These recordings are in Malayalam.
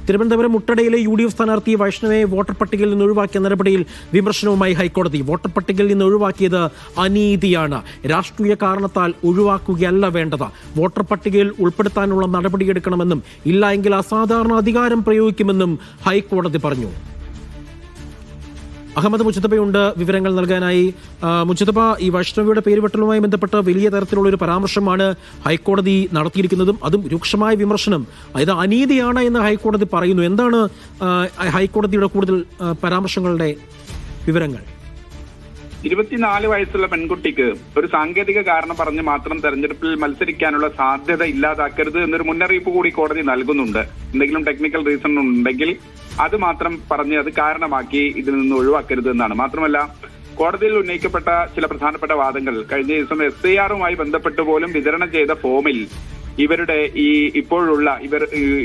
തിരുവനന്തപുരം മുട്ടടയിലെ UDF സ്ഥാനാർത്ഥി വൈഷ്ണവെ വോട്ടർ പട്ടികയിൽ നിന്ന് ഒഴിവാക്കിയ നടപടിയിൽ വിമർശനവുമായി ഹൈക്കോടതി. വോട്ടർ പട്ടികയിൽ നിന്ന് ഒഴിവാക്കിയത് അനീതിയാണ്, രാഷ്ട്രീയ കാരണത്താൽ ഒഴിവാക്കുകയല്ല വേണ്ടത്. വോട്ടർ പട്ടികയിൽ ഉൾപ്പെടുത്താനുള്ള നടപടിയെടുക്കണമെന്നും ഇല്ല എങ്കിൽ അസാധാരണ അധികാരം പ്രയോഗിക്കുമെന്നും ഹൈക്കോടതി പറഞ്ഞു. അഹമ്മദ് മുജതബയുണ്ട് വിവരങ്ങൾ നൽകാനായി. മുജതബ, ഈ വൈഷ്ണവിയുടെ പേരുവെട്ടലുമായി ബന്ധപ്പെട്ട് വലിയ തരത്തിലുള്ള ഒരു പരാമർശമാണ് ഹൈക്കോടതി നടത്തിയിരിക്കുന്നതും അതും രൂക്ഷമായ വിമർശനം. ഇത് അനീതിയാണ് എന്ന് ഹൈക്കോടതി പറയുന്നു. എന്താണ് ഹൈക്കോടതിയുടെ കൂടുതൽ പരാമർശങ്ങളുടെ വിവരങ്ങൾ? 24 വയസ്സുള്ള പെൺകുട്ടിക്ക് ഒരു സാങ്കേതിക കാരണം പറഞ്ഞ് മാത്രം തെരഞ്ഞെടുപ്പിൽ മത്സരിക്കാനുള്ള സാധ്യത ഇല്ലാതാക്കരുത് എന്നൊരു മുന്നറിയിപ്പ് കൂടി കോടതി നൽകുന്നുണ്ട്. എന്തെങ്കിലും ടെക്നിക്കൽ റീസൺ ഉണ്ടെങ്കിൽ അത് മാത്രം പറഞ്ഞ് അത് കാരണമാക്കി ഇതിൽ നിന്ന് ഒഴിവാക്കരുത് എന്നാണ്. മാത്രമല്ല, കോടതിയിൽ ഉന്നയിക്കപ്പെട്ട ചില പ്രധാനപ്പെട്ട വാദങ്ങൾ കഴിഞ്ഞ ദിവസം SIR-മായി ബന്ധപ്പെട്ട് പോലും വിതരണം ചെയ്ത ഫോമിൽ ഇവരുടെ ഈ ഇപ്പോഴുള്ള ഇവർ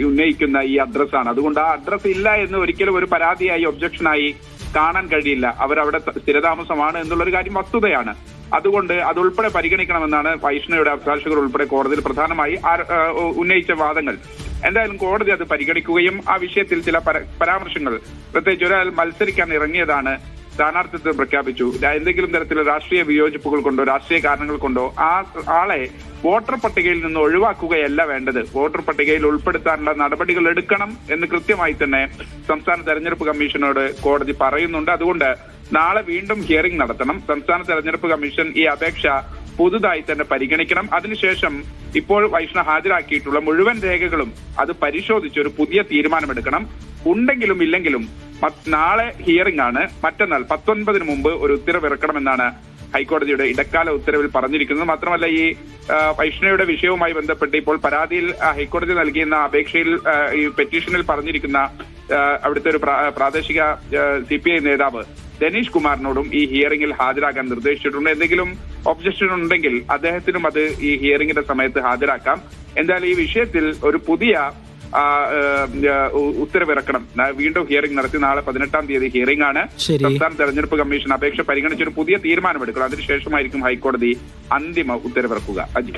ഉന്നയിക്കുന്ന ഈ അഡ്രസ്സാണ്. അതുകൊണ്ട് ആ അഡ്രസ് ഇല്ല എന്ന് ഒരിക്കലും ഒരു പരാതിയായി ഒബ്ജക്ഷനായി കാണാൻ കഴിയില്ല. അവരവിടെ സ്ഥിരതാമസമാണ് എന്നുള്ളൊരു കാര്യം വസ്തുതയാണ്. അതുകൊണ്ട് അതുൾപ്പെടെ പരിഗണിക്കണമെന്നാണ് വൈഷ്ണവയുടെ അഭിഭാഷകർ ഉൾപ്പെടെ കോടതിയിൽ പ്രധാനമായി ഉന്നയിച്ച വാദങ്ങൾ. എന്തായാലും കോടതി അത് പരിഗണിക്കുകയും ആ വിഷയത്തിൽ ചില പരാമർശങ്ങൾ, പ്രത്യേകിച്ച് ഒരാൾ മത്സരിക്കാൻ ഇറങ്ങിയതാണ്, സ്ഥാനാർത്ഥിത്വം പ്രഖ്യാപിച്ചു, എന്തെങ്കിലും തരത്തിലുള്ള രാഷ്ട്രീയ വിയോജിപ്പുകൾ കൊണ്ടോ രാഷ്ട്രീയ കാരണങ്ങൾ കൊണ്ടോ ആ ആളെ വോട്ടർ പട്ടികയിൽ നിന്ന് ഒഴിവാക്കുകയല്ല വേണ്ടത്, വോട്ടർ പട്ടികയിൽ ഉൾപ്പെടുത്താനുള്ള നടപടികൾ എടുക്കണം എന്ന് കൃത്യമായി തന്നെ സംസ്ഥാന തെരഞ്ഞെടുപ്പ് കമ്മീഷനോട് കോടതി പറയുന്നുണ്ട്. അതുകൊണ്ട് നാളെ വീണ്ടും ഹിയറിംഗ് നടത്തണം. സംസ്ഥാന തെരഞ്ഞെടുപ്പ് കമ്മീഷൻ ഈ അപേക്ഷ പുതുതായി തന്നെ പരിഗണിക്കണം. അതിനുശേഷം ഇപ്പോൾ വൈഷ്ണവ് ഹാജരാക്കിയിട്ടുള്ള മുഴുവൻ രേഖകളും അത് പരിശോധിച്ച് ഒരു പുതിയ തീരുമാനമെടുക്കണം. ഉണ്ടെങ്കിലും ഇല്ലെങ്കിലും നാളെ ഹിയറിംഗ് ആണ്. മറ്റന്നാൾ 19-ന് മുമ്പ് ഒരു ഉത്തരവിറക്കണമെന്നാണ് ഹൈക്കോടതിയുടെ ഇടക്കാല ഉത്തരവിൽ പറഞ്ഞിരിക്കുന്നത്. മാത്രമല്ല, ഈ വൈഷ്ണവയുടെ വിഷയവുമായി ബന്ധപ്പെട്ട് ഇപ്പോൾ പരാതിയിൽ ഹൈക്കോടതി നൽകിയിരുന്ന അപേക്ഷയിൽ ഈ പെറ്റീഷനിൽ പറഞ്ഞിരിക്കുന്ന അവിടുത്തെ ഒരു പ്രാദേശിക CPI നേതാവ് ധനീഷ് കുമാറിനോടും ഈ ഹിയറിംഗിൽ ഹാജരാക്കാൻ നിർദ്ദേശിച്ചിട്ടുണ്ട്. എന്തെങ്കിലും ഒബ്ജക്ഷൻ ഉണ്ടെങ്കിൽ അദ്ദേഹത്തിനും അത് ഈ ഹിയറിംഗിന്റെ സമയത്ത് ഹാജരാക്കാം. എന്തായാലും ഈ വിഷയത്തിൽ ഒരു പുതിയ ഉത്തരവിറക്കണം. വീണ്ടും ഹിയറിംഗ് നടത്തി നാളെ 18-ാം തീയതി ഹിയറിംഗ് ആണ്. സംസ്ഥാന തെരഞ്ഞെടുപ്പ് കമ്മീഷൻ അപേക്ഷ പരിഗണിച്ചൊരു പുതിയ തീരുമാനമെടുക്കണം. അതിനുശേഷമായിരിക്കും ഹൈക്കോടതി അന്തിമ ഉത്തരവിറക്കുക. അജി.